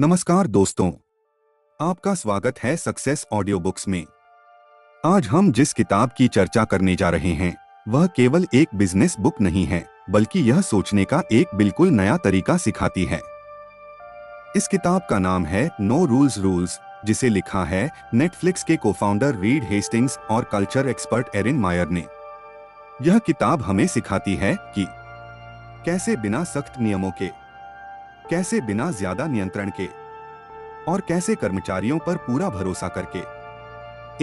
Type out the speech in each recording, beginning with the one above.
नमस्कार दोस्तों, आपका स्वागत है सक्सेस ऑडियो बुक्स में। आज हम जिस किताब की चर्चा करने जा रहे हैं वह केवल एक बिजनेस बुक नहीं है, बल्कि यह सोचने का एक बिल्कुल नया तरीका सिखाती है। इस किताब का नाम है नो रूल्स रूल्स, जिसे लिखा है नेटफ्लिक्स के को-फाउंडर रीड हेस्टिंग्स और कल्चर एक्सपर्ट एरिन मायर ने। यह किताब हमें सिखाती है कि कैसे बिना सख्त नियमों के, कैसे बिना ज्यादा नियंत्रण के और कैसे कर्मचारियों पर पूरा भरोसा करके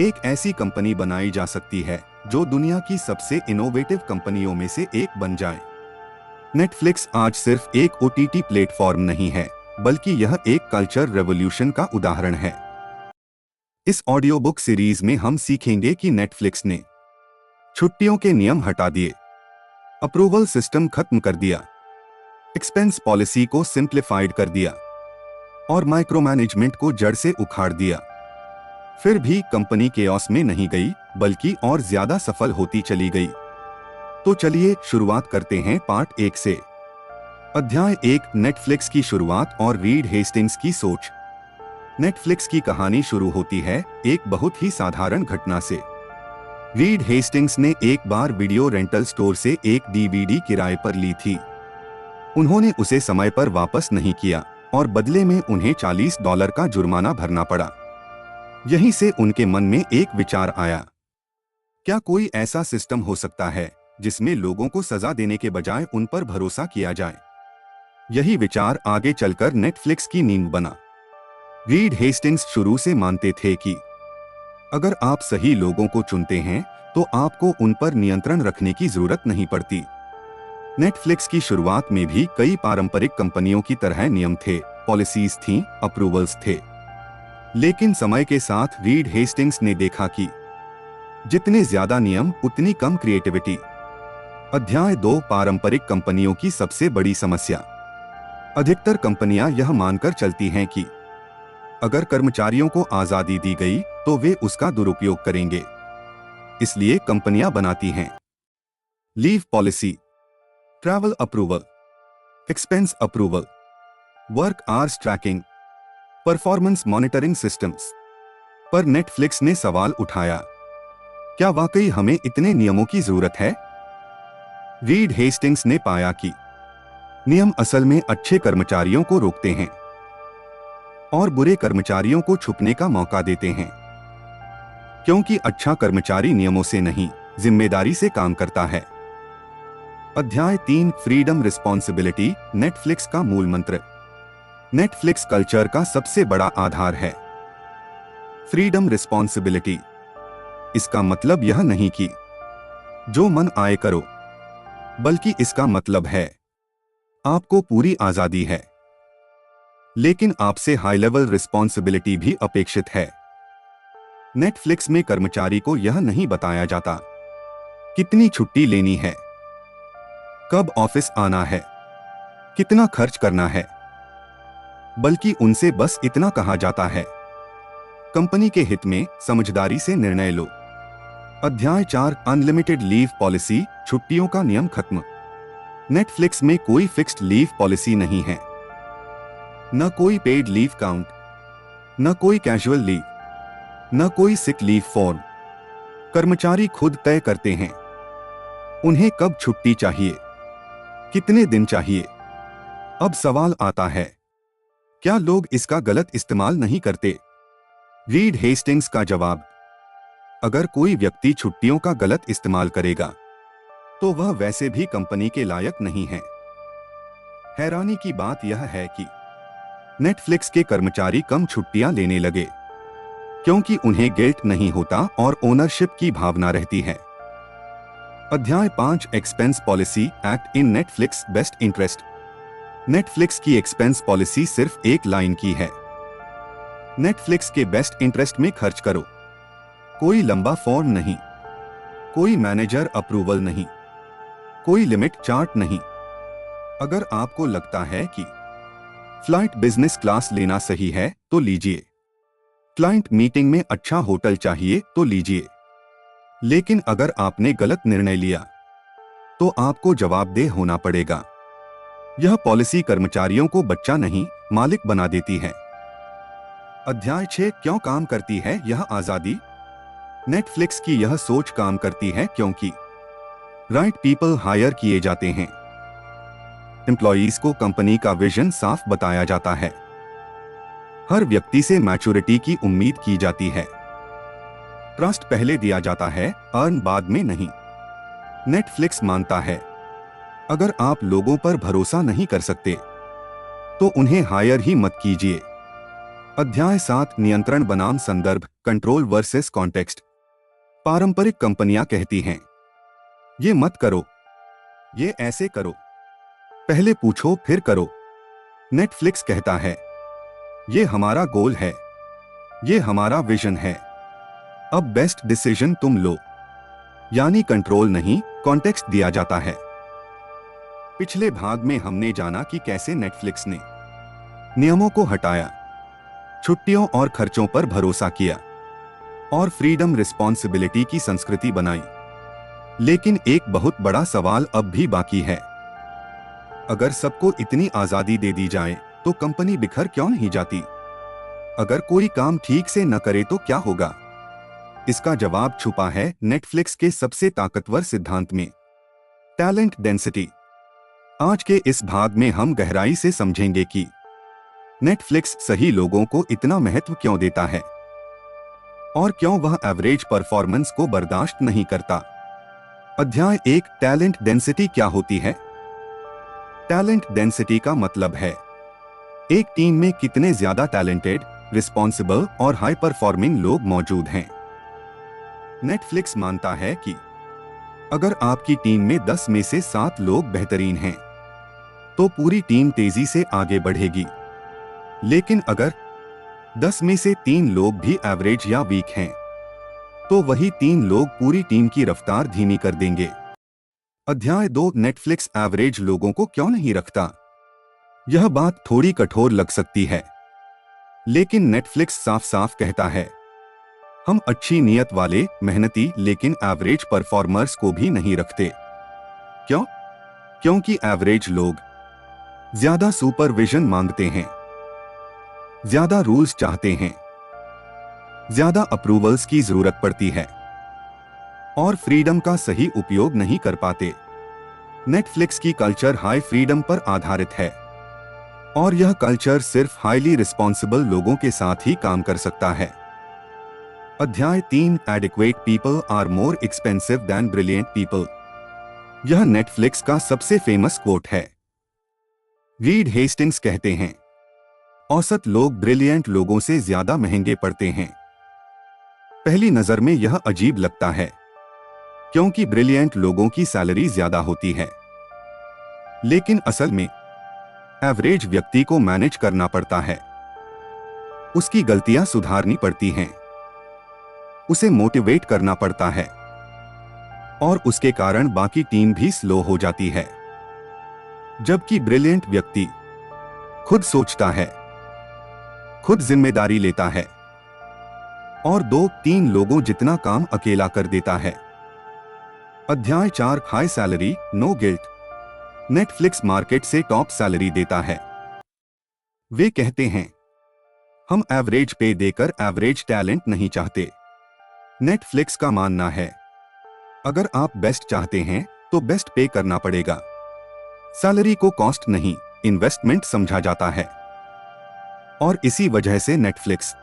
एक ऐसी कंपनी बनाई जा सकती है जो दुनिया की सबसे इनोवेटिव कंपनियों में से एक बन जाए। नेटफ्लिक्स आज सिर्फ एक ओटीटी प्लेटफॉर्म नहीं है, बल्कि यह एक कल्चर रेवोल्यूशन का उदाहरण है। इस ऑडियो बुक सीरीज में हम सीखेंगे कि नेटफ्लिक्स ने छुट्टियों के नियम हटा दिए, अप्रूवल सिस्टम खत्म कर दिया, एक्सपेंस पॉलिसी को सिंप्लीफाइड कर दिया और माइक्रो मैनेजमेंट को जड़ से उखाड़ दिया। फिर भी कंपनी केओस में नहीं गई, बल्कि और ज्यादा सफल होती चली गई। तो चलिए शुरुआत करते हैं पार्ट 1 से। अध्याय 1, नेटफ्लिक्स की शुरुआत और रीड हेस्टिंग्स की सोच। नेटफ्लिक्स की कहानी शुरू होती है एक बहुत ही साधारण घटना से। रीड हेस्टिंग्स ने एक बार वीडियो रेंटल स्टोर से एक डीवीडी किराए पर ली थी। उन्होंने उसे समय पर वापस नहीं किया और बदले में उन्हें $40 का जुर्माना भरना पड़ा। यहीं से उनके मन में एक विचार आया, क्या कोई ऐसा सिस्टम हो सकता है जिसमें लोगों को सजा देने के बजाय उन पर भरोसा किया जाए। यही विचार आगे चलकर नेटफ्लिक्स की नींव बना। रीड हेस्टिंग्स शुरू से मानते थे कि अगर आप सही लोगों को चुनते हैं तो आपको उन पर नियंत्रण रखने की जरूरत नहीं पड़ती। नेटफ्लिक्स की शुरुआत में भी कई पारंपरिक कंपनियों की तरह नियम थे, पॉलिसीज थीं, अप्रूवल्स थे। लेकिन समय के साथ रीड हेस्टिंग्स ने देखा कि जितने ज्यादा नियम उतनी कम क्रिएटिविटी। अध्याय 2, पारंपरिक कंपनियों की सबसे बड़ी समस्या। अधिकतर कंपनियां यह मानकर चलती हैं कि अगर कर्मचारियों को आजादी दी गई तो वे उसका दुरुपयोग करेंगे। इसलिए कंपनियां बनाती हैं leave policy, travel approval, expense approval, work hours tracking, performance monitoring systems. पर नेटफ्लिक्स ने सवाल उठाया, क्या वाकई हमें इतने नियमों की जरूरत है? रीड हेस्टिंग्स ने पाया कि नियम असल में अच्छे कर्मचारियों को रोकते हैं और बुरे कर्मचारियों को छुपने का मौका देते हैं, क्योंकि अच्छा कर्मचारी नियमों से नहीं, जिम्मेदारी से काम करता है। अध्याय 3, फ्रीडम रिस्पॉन्सिबिलिटी, नेटफ्लिक्स का मूल मंत्र। नेटफ्लिक्स कल्चर का सबसे बड़ा आधार है फ्रीडम रिस्पॉन्सिबिलिटी। इसका मतलब यह नहीं कि जो मन आए करो, बल्कि इसका मतलब है आपको पूरी आजादी है, लेकिन आपसे हाई लेवल रिस्पॉन्सिबिलिटी भी अपेक्षित है। नेटफ्लिक्स में कर्मचारी को यह नहीं बताया जाता कितनी छुट्टी लेनी है, कब ऑफिस आना है, कितना खर्च करना है, बल्कि उनसे बस इतना कहा जाता है, कंपनी के हित में समझदारी से निर्णय लो। अध्याय 4, अनलिमिटेड लीव पॉलिसी, छुट्टियों का नियम खत्म। नेटफ्लिक्स में कोई फिक्स्ड लीव पॉलिसी नहीं है, न कोई पेड लीव काउंट, न कोई कैजुअल लीव, न कोई सिक लीव फॉर्म। कर्मचारी खुद तय करते हैं उन्हें कब छुट्टी चाहिए, कितने दिन चाहिए। अब सवाल आता है, क्या लोग इसका गलत इस्तेमाल नहीं करते? रीड हेस्टिंग्स का जवाब, अगर कोई व्यक्ति छुट्टियों का गलत इस्तेमाल करेगा तो वह वैसे भी कंपनी के लायक नहीं है। हैरानी की बात यह है कि नेटफ्लिक्स के कर्मचारी कम छुट्टियां लेने लगे, क्योंकि उन्हें गिल्ट नहीं होता और ओनरशिप की भावना रहती है। अध्याय 5, expense policy, act in Netflix best interest. Netflix की एक्सपेंस पॉलिसी सिर्फ एक लाइन की है, नेटफ्लिक्स के बेस्ट इंटरेस्ट में खर्च करो। कोई लंबा फॉर्म नहीं, कोई मैनेजर अप्रूवल नहीं, कोई लिमिट चार्ट नहीं। अगर आपको लगता है कि फ्लाइट बिजनेस क्लास लेना सही है तो लीजिए, क्लाइंट मीटिंग में अच्छा होटल चाहिए तो लीजिए, लेकिन अगर आपने गलत निर्णय लिया तो आपको जवाबदेह होना पड़ेगा। यह पॉलिसी कर्मचारियों को बच्चा नहीं, मालिक बना देती है। अध्याय 6 क्यों काम करती है यह आजादी? नेटफ्लिक्स की यह सोच काम करती है क्योंकि राइट पीपल हायर किए जाते हैं। एम्प्लॉयज को कंपनी का विजन साफ बताया जाता है। हर व्यक्ति से मैच्योरिटी की उम्मीद की जाती है। ट्रस्ट पहले दिया जाता है, अर्न बाद में नहीं। नेटफ्लिक्स मानता है अगर आप लोगों पर भरोसा नहीं कर सकते तो उन्हें हायर ही मत कीजिए। अध्याय 7 नियंत्रण बनाम संदर्भ, कंट्रोल वर्सेस कॉन्टेक्स्ट। पारंपरिक कंपनियां कहती हैं ये मत करो, ये ऐसे करो, पहले पूछो फिर करो। नेटफ्लिक्स कहता है ये हमारा गोल है, ये हमारा विजन है, अब बेस्ट डिसीजन तुम लो। यानी कंट्रोल नहीं, कॉन्टेक्स्ट दिया जाता है। पिछले भाग में हमने जाना कि कैसे नेटफ्लिक्स ने नियमों को हटाया, छुट्टियों और खर्चों पर भरोसा किया और फ्रीडम रिस्पॉन्सिबिलिटी की संस्कृति बनाई। लेकिन एक बहुत बड़ा सवाल अब भी बाकी है। अगर सबको इतनी आजादी दे दी जाए तो कंपनी बिखर क्यों नहीं जाती? अगर कोई काम ठीक से न करे तो क्या होगा? इसका जवाब छुपा है नेटफ्लिक्स के सबसे ताकतवर सिद्धांत में, टैलेंट डेंसिटी। आज के इस भाग में हम गहराई से समझेंगे कि नेटफ्लिक्स सही लोगों को इतना महत्व क्यों देता है और क्यों वह एवरेज परफॉर्मेंस को बर्दाश्त नहीं करता। अध्याय 1 टैलेंट डेंसिटी क्या होती है? टैलेंट डेंसिटी का मतलब है एक टीम में कितने ज्यादा टैलेंटेड, रिस्पॉन्सिबल और हाई परफॉर्मिंग लोग मौजूद हैं। नेटफ्लिक्स मानता है कि अगर आपकी टीम में 10 में से 7 लोग बेहतरीन हैं तो पूरी टीम तेजी से आगे बढ़ेगी। लेकिन अगर 10 में से 3 लोग भी एवरेज या वीक हैं तो वही 3 लोग पूरी टीम की रफ्तार धीमी कर देंगे। अध्याय 2 नेटफ्लिक्स एवरेज लोगों को क्यों नहीं रखता? यह बात थोड़ी कठोर लग सकती है, लेकिन नेटफ्लिक्स साफ साफ कहता है हम अच्छी नियत वाले, मेहनती लेकिन एवरेज परफॉर्मर्स को भी नहीं रखते। क्यों? क्योंकि एवरेज लोग ज्यादा सुपरविजन मांगते हैं, ज्यादा रूल्स चाहते हैं, ज्यादा अप्रूवल्स की जरूरत पड़ती है और फ्रीडम का सही उपयोग नहीं कर पाते। नेटफ्लिक्स की कल्चर हाई फ्रीडम पर आधारित है और यह कल्चर सिर्फ हाईली रिस्पॉन्सिबल लोगों के साथ ही काम कर सकता है। अध्याय 3 adequate people are more expensive than brilliant people. यह नेटफ्लिक्स का सबसे फेमस कोट है। रीड हेस्टिंग्स कहते हैं औसत लोग ब्रिलियंट लोगों से ज्यादा महंगे पड़ते हैं। पहली नजर में यह अजीब लगता है क्योंकि ब्रिलियंट लोगों की सैलरी ज्यादा होती है, लेकिन असल में एवरेज व्यक्ति को मैनेज करना पड़ता है, उसकी गलतियां सुधारनी पड़ती हैं, उसे मोटिवेट करना पड़ता है और उसके कारण बाकी टीम भी स्लो हो जाती है। जबकि ब्रिलियंट व्यक्ति खुद सोचता है, खुद जिम्मेदारी लेता है और 2-3 लोगों जितना काम अकेला कर देता है। अध्याय 4 high salary no guilt. Netflix market से टॉप सैलरी देता है। वे कहते हैं हम एवरेज पे देकर एवरेज टैलेंट नहीं चाहते। नेटफ्लिक्स का मानना है अगर आप बेस्ट चाहते हैं तो बेस्ट पे करना पड़ेगा। सैलरी को कॉस्ट नहीं, इन्वेस्टमेंट समझा जाता है और इसी वजह से नेटफ्लिक्स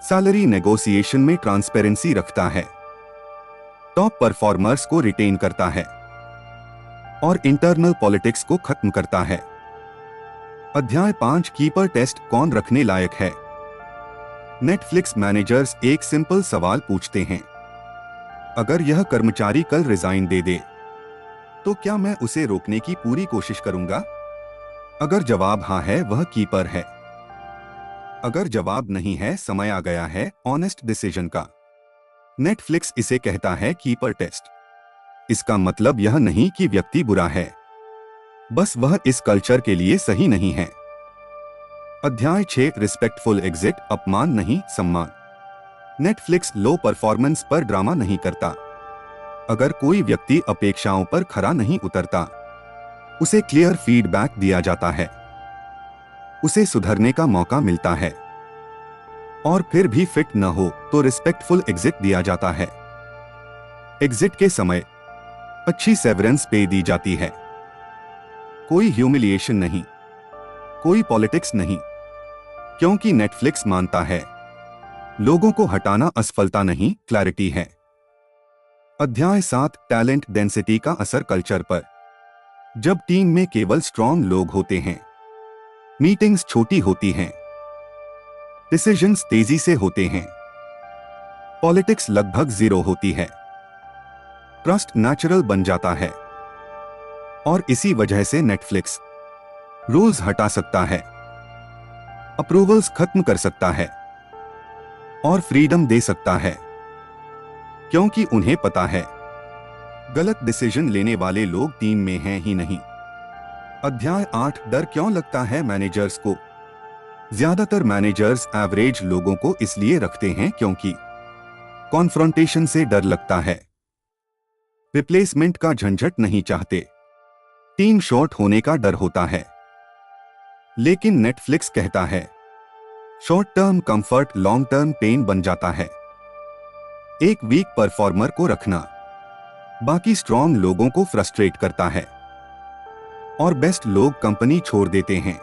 सैलरी नेगोशिएशन में ट्रांसपेरेंसी रखता है, टॉप परफॉर्मर्स को रिटेन करता है और इंटरनल पॉलिटिक्स को खत्म करता है। अध्याय 5 कीपर टेस्ट कौन रखने लायक है? नेटफ्लिक्स मैनेजर्स एक सिंपल सवाल पूछते हैं अगर यह कर्मचारी कल रिजाइन दे दे तो क्या मैं उसे रोकने की पूरी कोशिश करूंगा? अगर जवाब हाँ है वह कीपर है, अगर जवाब नहीं है समय आ गया है ऑनेस्ट डिसीजन का। नेटफ्लिक्स इसे कहता है कीपर टेस्ट। इसका मतलब यह नहीं कि व्यक्ति बुरा है, बस वह इस कल्चर के लिए सही नहीं है। अध्याय 6 रिस्पेक्टफुल एग्जिट अपमान नहीं सम्मान। नेटफ्लिक्स लो परफॉर्मेंस पर ड्रामा नहीं करता। अगर कोई व्यक्ति अपेक्षाओं पर खरा नहीं उतरता उसे क्लियर फीडबैक दिया जाता है, उसे सुधरने का मौका मिलता है और फिर भी फिट न हो तो रिस्पेक्टफुल एग्जिट दिया जाता है। एग्जिट के समय अच्छी सेवरेंस पे दी जाती है। कोई ह्यूमिलिएशन नहीं, कोई पॉलिटिक्स नहीं, क्योंकि नेटफ्लिक्स मानता है लोगों को हटाना असफलता नहीं, क्लैरिटी है। अध्याय 7, टैलेंट डेंसिटी का असर कल्चर पर। जब टीम में केवल स्ट्रॉन्ग लोग होते हैं, मीटिंग्स छोटी होती हैं, डिसीजंस तेजी से होते हैं, पॉलिटिक्स लगभग जीरो होती है, ट्रस्ट नेचुरल बन जाता है। और इसी वजह से नेटफ्लिक्स रूल्स हटा सकता है, अप्रूवल्स खत्म कर सकता है और फ्रीडम दे सकता है, क्योंकि उन्हें पता है गलत डिसीजन लेने वाले लोग टीम में हैं ही नहीं। अध्याय 8, डर क्यों लगता है मैनेजर्स को। ज्यादातर मैनेजर्स एवरेज लोगों को इसलिए रखते हैं क्योंकि कॉन्फ्रंटेशन से डर लगता है, रिप्लेसमेंट का झंझट नहीं चाहते, टीम शॉर्ट होने का डर होता है। लेकिन नेटफ्लिक्स कहता है short term comfort long term pain बन जाता है। एक वीक परफॉर्मर को रखना बाकी स्ट्रॉन्ग लोगों को फ्रस्ट्रेट करता है और बेस्ट लोग कंपनी छोड़ देते हैं।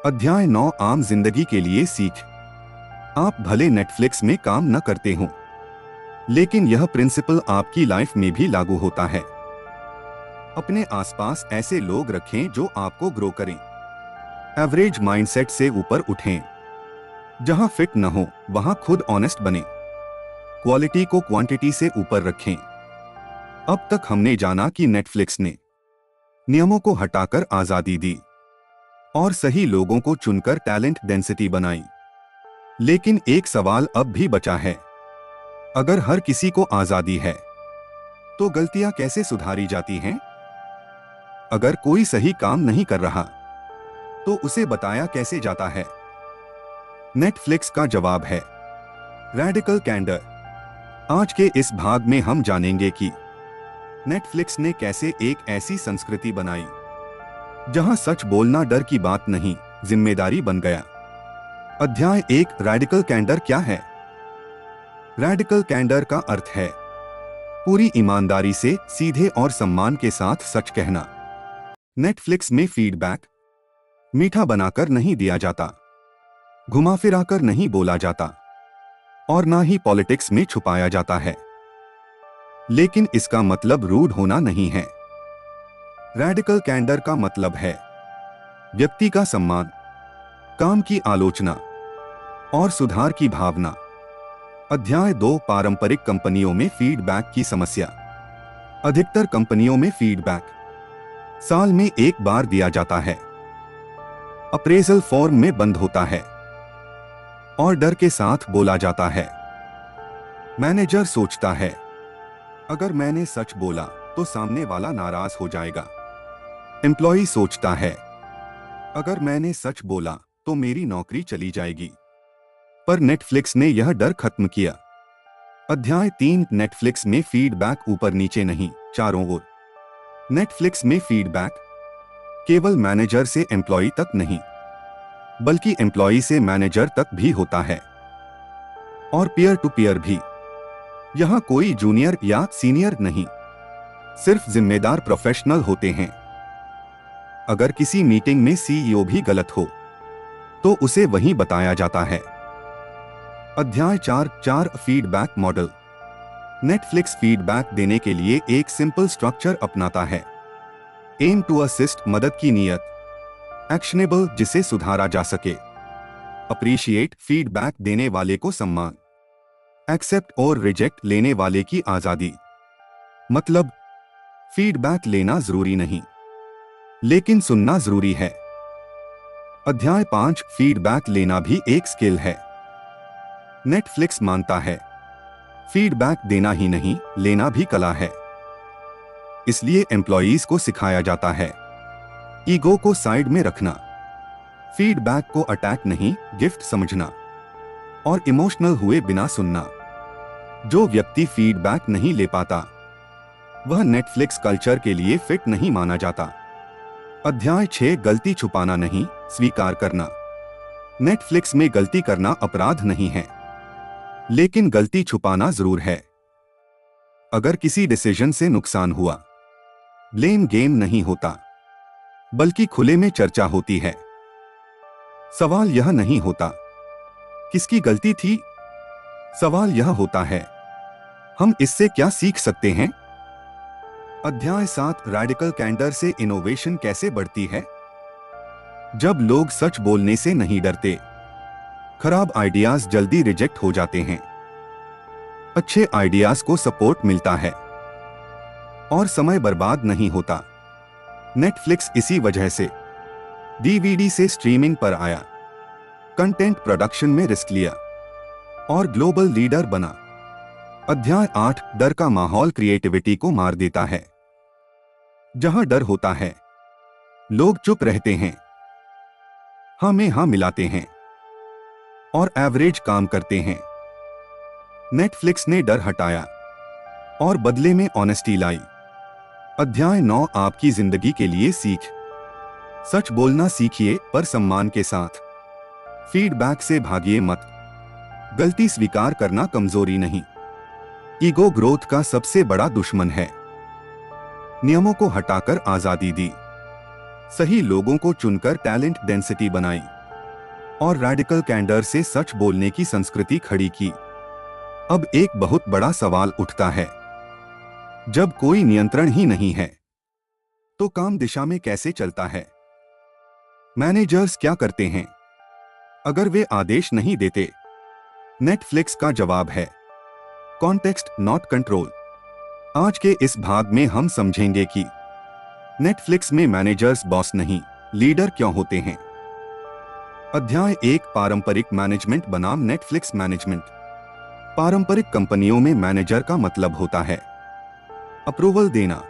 अध्याय 9, आम जिंदगी के लिए सीख। आप भले नेटफ्लिक्स में काम न करते हो, लेकिन यह प्रिंसिपल आपकी लाइफ में भी लागू होता है। अपने आसपास ऐसे लोग रखें जो आपको ग्रो करें, एवरेज माइंडसेट से ऊपर उठें। जहां फिट न हो वहां खुद ऑनेस्ट बने, क्वालिटी को क्वांटिटी से ऊपर रखें। अब तक हमने जाना कि नेटफ्लिक्स ने नियमों को हटाकर आजादी दी और सही लोगों को चुनकर टैलेंट डेंसिटी बनाई। लेकिन एक सवाल अब भी बचा है, अगर हर किसी को आजादी है तो गलतियां कैसे सुधारी जाती हैं? अगर कोई सही काम नहीं कर रहा तो उसे बताया कैसे जाता है? नेटफ्लिक्स का जवाब है रैडिकल कैंडर। आज के इस भाग में हम जानेंगे कि नेटफ्लिक्स ने कैसे एक ऐसी संस्कृति बनाई जहां सच बोलना डर की बात नहीं, जिम्मेदारी बन गया। अध्याय 1, रैडिकल कैंडर क्या है? रैडिकल कैंडर का अर्थ है पूरी ईमानदारी से, सीधे और सम्मान के साथ सच कहना। नेटफ्लिक्स में फीडबैक मीठा बनाकर नहीं दिया जाता, घुमा फिराकर नहीं बोला जाता और ना ही पॉलिटिक्स में छुपाया जाता है। लेकिन इसका मतलब रूड होना नहीं है। रैडिकल कैंडर का मतलब है व्यक्ति का सम्मान, काम की आलोचना और सुधार की भावना। अध्याय 2, पारंपरिक कंपनियों में फीडबैक की समस्या। अधिकतर कंपनियों में फीडबैक साल में एक बार दिया जाता है, अप्रेजल फॉर्म में बंद होता है और डर के साथ बोला जाता है। मैनेजर सोचता है अगर मैंने सच बोला तो सामने वाला नाराज हो जाएगा। एम्प्लॉई सोचता है अगर मैंने सच बोला तो मेरी नौकरी चली जाएगी। पर नेटफ्लिक्स ने यह डर खत्म किया। अध्याय 3, नेटफ्लिक्स में फीडबैक ऊपर नीचे नहीं, चारों ओर। नेटफ्लिक्स में फीडबैक केवल मैनेजर से एम्प्लॉई तक नहीं, बल्कि एम्प्लॉई से मैनेजर तक भी होता है और पीयर टू पीयर भी। यहां कोई जूनियर या सीनियर नहीं, सिर्फ जिम्मेदार प्रोफेशनल होते हैं। अगर किसी मीटिंग में सीईओ भी गलत हो तो उसे वहीं बताया जाता है। अध्याय 4, फीडबैक मॉडल। नेटफ्लिक्स फीडबैक देने के लिए एक सिंपल स्ट्रक्चर अपनाता है। एम टू असिस्ट, मदद की नीयत। एक्शनेबल, जिसे सुधारा जा सके। अप्रिशिएट, फीडबैक देने वाले को सम्मान। एक्सेप्ट और रिजेक्ट, लेने वाले की आजादी। मतलब फीडबैक लेना जरूरी नहीं, लेकिन सुनना जरूरी है। अध्याय 5, फीडबैक लेना भी एक स्किल है। नेटफ्लिक्स मानता है फीडबैक देना ही नहीं, लेना भी कला है। इसलिए एम्प्लॉयज को सिखाया जाता है ईगो को साइड में रखना, फीडबैक को अटैक नहीं, गिफ्ट समझना और इमोशनल हुए बिना सुनना। जो व्यक्ति फीडबैक नहीं ले पाता वह नेटफ्लिक्स कल्चर के लिए फिट नहीं माना जाता। अध्याय 6, गलती छुपाना नहीं, स्वीकार करना। नेटफ्लिक्स में गलती करना अपराध नहीं है, लेकिन गलती छुपाना जरूर है। अगर किसी डिसीजन से नुकसान हुआ, ब्लेम गेम नहीं होता, बल्कि खुले में चर्चा होती है। सवाल यह नहीं होता किसकी गलती थी, सवाल यह होता है हम इससे क्या सीख सकते हैं। अध्याय 7 रेडिकल कैंडर से इनोवेशन कैसे बढ़ती है। जब लोग सच बोलने से नहीं डरते, खराब आइडियाज जल्दी रिजेक्ट हो जाते हैं, अच्छे आइडियाज को सपोर्ट मिलता है और समय बर्बाद नहीं होता। नेटफ्लिक्स इसी वजह से डीवीडी से स्ट्रीमिंग पर आया, कंटेंट प्रोडक्शन में रिस्क लिया और ग्लोबल लीडर बना। अध्याय 8 डर का माहौल क्रिएटिविटी को मार देता है। जहां डर होता है, लोग चुप रहते हैं, हाँ में हाँ मिलाते हैं और एवरेज काम करते हैं। नेटफ्लिक्स ने डर हटाया और बदले में ऑनेस्टी लाई। अध्याय 9 आपकी जिंदगी के लिए सीख। सच बोलना सीखिए, पर सम्मान के साथ। फीडबैक से भागिए मत। गलती स्वीकार करना कमजोरी नहीं, ईगो ग्रोथ का सबसे बड़ा दुश्मन है। नियमों को हटाकर आजादी दी, सही लोगों को चुनकर टैलेंट डेंसिटी बनाई और रेडिकल कैंडर से सच बोलने की संस्कृति खड़ी की। अब एक बहुत बड़ा सवाल उठता है, जब कोई नियंत्रण ही नहीं है, तो काम दिशा में कैसे चलता है। मैनेजर्स क्या करते हैं अगर वे आदेश नहीं देते। नेटफ्लिक्स का जवाब है कॉन्टेक्स्ट नॉट कंट्रोल। आज के इस भाग में हम समझेंगे कि नेटफ्लिक्स में मैनेजर्स बॉस नहीं, लीडर क्यों होते हैं। अध्याय 1 पारंपरिक मैनेजमेंट बनाम नेटफ्लिक्स मैनेजमेंट। पारंपरिक कंपनियों में मैनेजर का मतलब होता है अप्रूवल देना,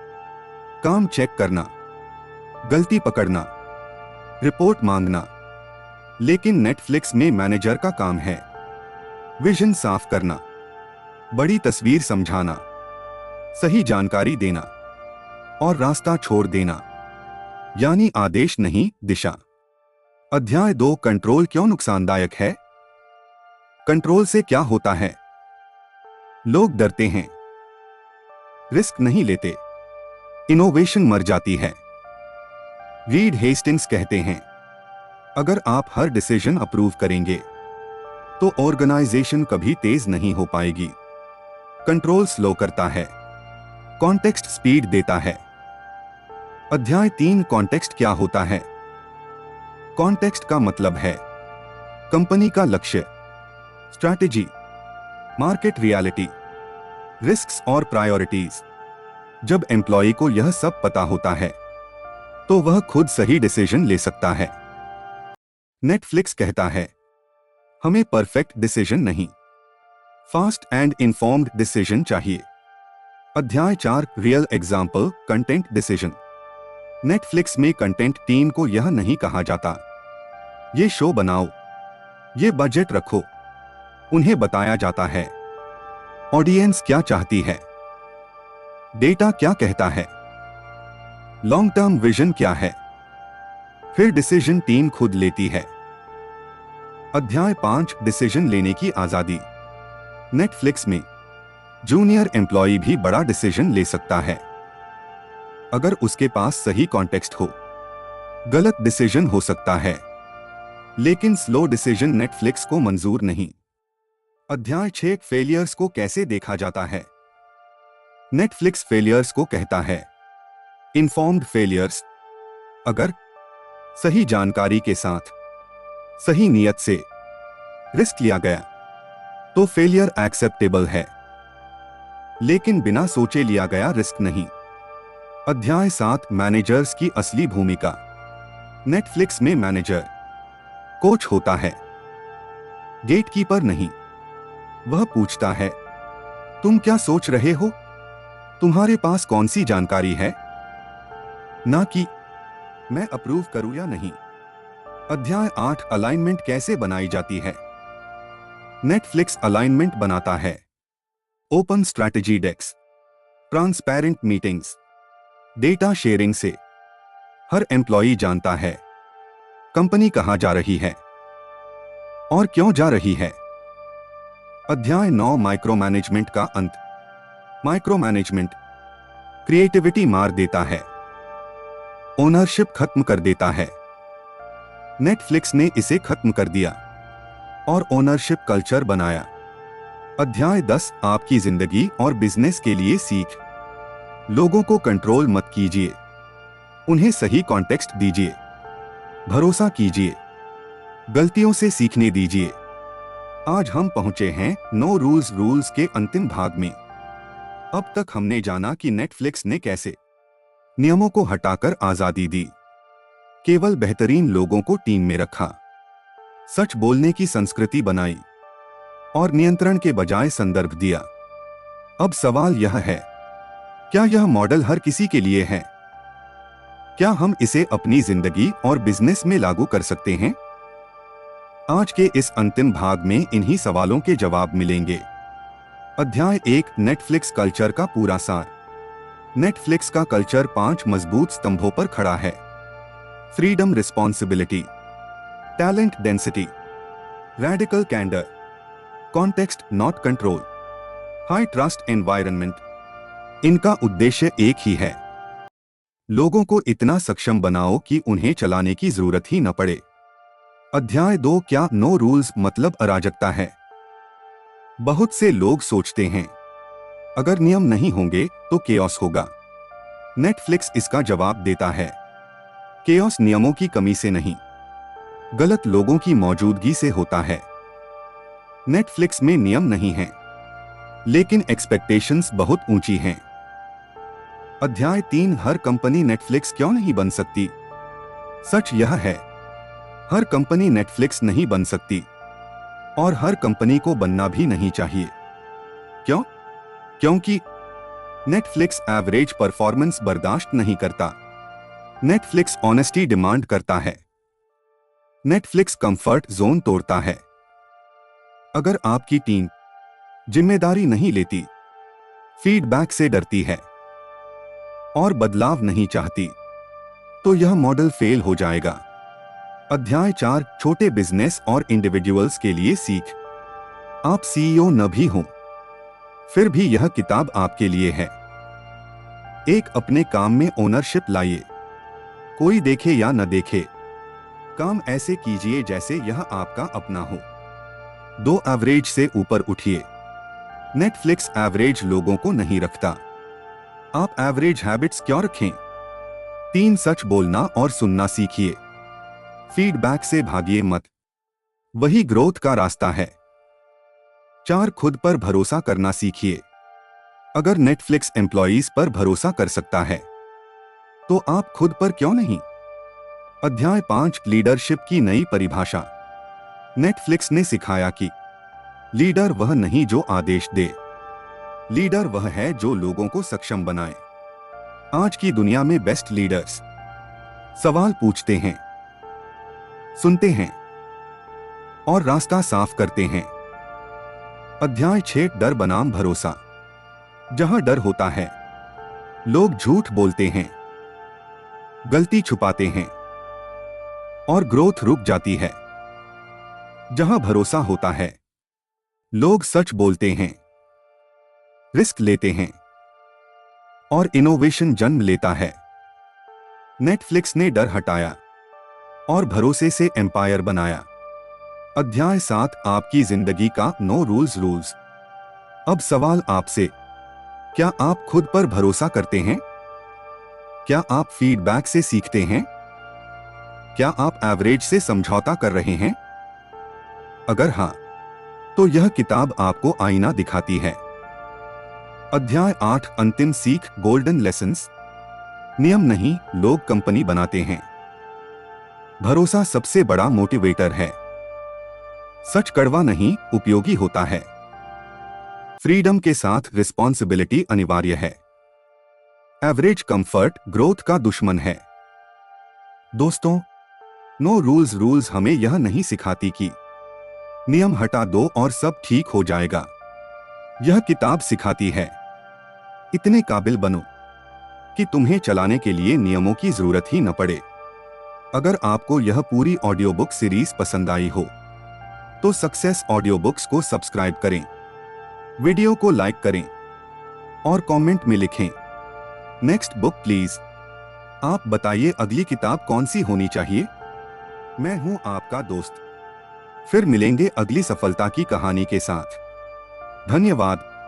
काम चेक करना, गलती पकड़ना, रिपोर्ट मांगना। लेकिन नेटफ्लिक्स में मैनेजर का काम है विजन साफ करना, बड़ी तस्वीर समझाना, सही जानकारी देना और रास्ता छोड़ देना, यानी आदेश नहीं, दिशा। अध्याय 2 कंट्रोल क्यों नुकसानदायक है। कंट्रोल से क्या होता है, लोग डरते हैं, रिस्क नहीं लेते, इनोवेशन मर जाती है। रीड हेस्टिंग्स कहते हैं, अगर आप हर डिसीजन अप्रूव करेंगे तो ऑर्गेनाइजेशन कभी तेज नहीं हो पाएगी। कंट्रोल स्लो करता है, कॉन्टेक्स्ट स्पीड देता है। अध्याय 3 कॉन्टेक्स्ट क्या होता है। कॉन्टेक्स्ट का मतलब है कंपनी का लक्ष्य, स्ट्रैटेजी, मार्केट रियलिटी, रिस्क्स और प्रायोरिटीज। जब एम्प्लॉय को यह सब पता होता है तो वह खुद सही डिसीजन ले सकता है। नेटफ्लिक्स कहता है हमें परफेक्ट डिसीजन नहीं, फास्ट एंड इन्फॉर्म्ड डिसीजन चाहिए। अध्याय 4 real example content decision. Netflix में कंटेंट टीम को यह नहीं कहा जाता ये शो बनाओ, ये बजट रखो। उन्हें बताया जाता है ऑडियंस क्या चाहती है, डेटा क्या कहता है, लॉन्ग टर्म विजन क्या है, फिर डिसीजन टीम खुद लेती है। अध्याय 5 डिसीजन लेने की आजादी। नेटफ्लिक्स में जूनियर एम्प्लॉय भी बड़ा डिसीजन ले सकता है अगर उसके पास सही कॉन्टेक्स्ट हो। गलत डिसीजन हो सकता है, लेकिन स्लो डिसीजन नेटफ्लिक्स को मंजूर नहीं। अध्याय 6 फेलियर्स को कैसे देखा जाता है। नेटफ्लिक्स फेलियर्स को कहता है इन्फॉर्म्ड फेलियर्स। अगर सही जानकारी के साथ, सही नियत से रिस्क लिया गया तो फेलियर एक्सेप्टेबल है, लेकिन बिना सोचे लिया गया रिस्क नहीं। अध्याय 7 मैनेजर्स की असली भूमिका। नेटफ्लिक्स में मैनेजर कोच होता है, गेटकीपर नहीं। वह पूछता है तुम क्या सोच रहे हो, तुम्हारे पास कौन सी जानकारी है, ना कि मैं अप्रूव करूं या नहीं। अध्याय 8 अलाइनमेंट कैसे बनाई जाती है। नेटफ्लिक्स अलाइनमेंट बनाता है ओपन स्ट्रैटेजी डेक्स, ट्रांसपेरेंट मीटिंग्स, डेटा शेयरिंग से हर एम्प्लॉई जानता है कंपनी कहां जा रही है। और क्यों जा रही है। अध्याय 9 माइक्रो मैनेजमेंट का अंत। माइक्रो मैनेजमेंट क्रिएटिविटी मार देता है, ओनरशिप खत्म कर देता है। नेटफ्लिक्स ने इसे खत्म कर दिया और ओनरशिप कल्चर बनाया। अध्याय 10 आपकी जिंदगी और बिजनेस के लिए सीख। लोगों को कंट्रोल मत कीजिए, उन्हें सही कॉन्टेक्स्ट दीजिए, भरोसा कीजिए, गलतियों से सीखने दीजिए। आज हम पहुंचे हैं नो रूल्स के अंतिम भाग में। अब तक हमने जाना कि नेटफ्लिक्स ने कैसे नियमों को हटाकर आजादी दी, केवल बेहतरीन लोगों को टीम में रखा, सच बोलने की संस्कृति बनाई और नियंत्रण के बजाय संदर्भ दिया। अब सवाल यह है, क्या यह मॉडल हर किसी के लिए है? क्या हम इसे अपनी जिंदगी और बिजनेस में लागू कर सकते हैं? आज के इस अंतिम भाग में इन्हीं सवालों के जवाब मिलेंगे। अध्याय 1 नेटफ्लिक्स कल्चर का पूरा सार। नेटफ्लिक्स का कल्चर 5 मजबूत स्तंभों पर खड़ा है। Freedom, responsibility, talent, density, radical candor, context not control, high trust environment. इनका उद्देश्य एक ही है, लोगों को इतना सक्षम बनाओ कि उन्हें चलाने की जरूरत ही न पड़े। अध्याय 2 क्या नो रूल्स मतलब अराजकता है? बहुत से लोग सोचते हैं अगर नियम नहीं होंगे तो केओस होगा। नेटफ्लिक्स इसका जवाब देता है, केओस नियमों की कमी से नहीं, गलत लोगों की मौजूदगी से होता है। नेटफ्लिक्स में नियम नहीं हैं, लेकिन एक्सपेक्टेशंस बहुत ऊंची हैं। अध्याय 3 हर कंपनी नेटफ्लिक्स क्यों नहीं बन सकती? सच यह है, हर कंपनी नेटफ्लिक्स नहीं बन सकती और हर कंपनी को बनना भी नहीं चाहिए। क्यों? क्योंकि नेटफ्लिक्स एवरेज परफॉर्मेंस बर्दाश्त नहीं करता। नेटफ्लिक्स ऑनेस्टी डिमांड करता है। नेटफ्लिक्स कंफर्ट जोन तोड़ता है। अगर आपकी टीम जिम्मेदारी नहीं लेती, फीडबैक से डरती है और बदलाव नहीं चाहती, तो यह मॉडल फेल हो जाएगा। अध्याय 4 छोटे बिजनेस और इंडिविजुअल्स के लिए सीख। आप सीईओ न भी हों, फिर भी यह किताब आपके लिए है। एक, अपने काम में ओनरशिप लाइए। कोई देखे या न देखे, काम ऐसे कीजिए जैसे यह आपका अपना हो। 2, एवरेज से ऊपर उठिए। नेटफ्लिक्स एवरेज लोगों को नहीं रखता, आप एवरेज हैबिट्स क्यों रखें? 3, सच बोलना और सुनना सीखिए। फीडबैक से भागिए मत, वही ग्रोथ का रास्ता है। 4, खुद पर भरोसा करना सीखिए। अगर नेटफ्लिक्स एम्प्लॉइज पर भरोसा कर सकता है, तो आप खुद पर क्यों नहीं? अध्याय 5 लीडरशिप की नई परिभाषा। नेटफ्लिक्स ने सिखाया कि लीडर वह नहीं जो आदेश दे, लीडर वह है जो लोगों को सक्षम बनाए। आज की दुनिया में बेस्ट लीडर्स सवाल पूछते हैं, सुनते हैं और रास्ता साफ करते हैं। अध्याय 6 डर बनाम भरोसा। जहां डर होता है, लोग झूठ बोलते हैं, गलती छुपाते हैं और ग्रोथ रुक जाती है। जहां भरोसा होता है, लोग सच बोलते हैं, रिस्क लेते हैं और इनोवेशन जन्म लेता है। नेटफ्लिक्स ने डर हटाया और भरोसे से एम्पायर बनाया। अध्याय 7 आपकी जिंदगी का नो रूल्स। अब सवाल आपसे, क्या आप खुद पर भरोसा करते हैं? क्या आप फीडबैक से सीखते हैं? क्या आप एवरेज से समझौता कर रहे हैं? अगर हां, तो यह किताब आपको आईना दिखाती है। अध्याय 8 अंतिम सीख गोल्डन लेसन्स। नियम नहीं, लोग कंपनी बनाते हैं। भरोसा सबसे बड़ा मोटिवेटर है। सच कड़वा नहीं, उपयोगी होता है। फ्रीडम के साथ रिस्पॉन्सिबिलिटी अनिवार्य है। एवरेज कंफर्ट ग्रोथ का दुश्मन है। दोस्तों, नो रूल्स हमें यह नहीं सिखाती कि नियम हटा दो और सब ठीक हो जाएगा। यह किताब सिखाती है, इतने काबिल बनो कि तुम्हें चलाने के लिए नियमों की जरूरत ही न पड़े। अगर आपको यह पूरी ऑडियो बुक सीरीज पसंद आई हो, तो सक्सेस ऑडियो बुक्स को सब्सक्राइब करें, वीडियो को लाइक करें और कमेंट में लिखें नेक्स्ट बुक प्लीज। आप बताइए अगली किताब कौन सी होनी चाहिए। मैं हूं आपका दोस्त। फिर मिलेंगे अगली सफलता की कहानी के साथ। धन्यवाद।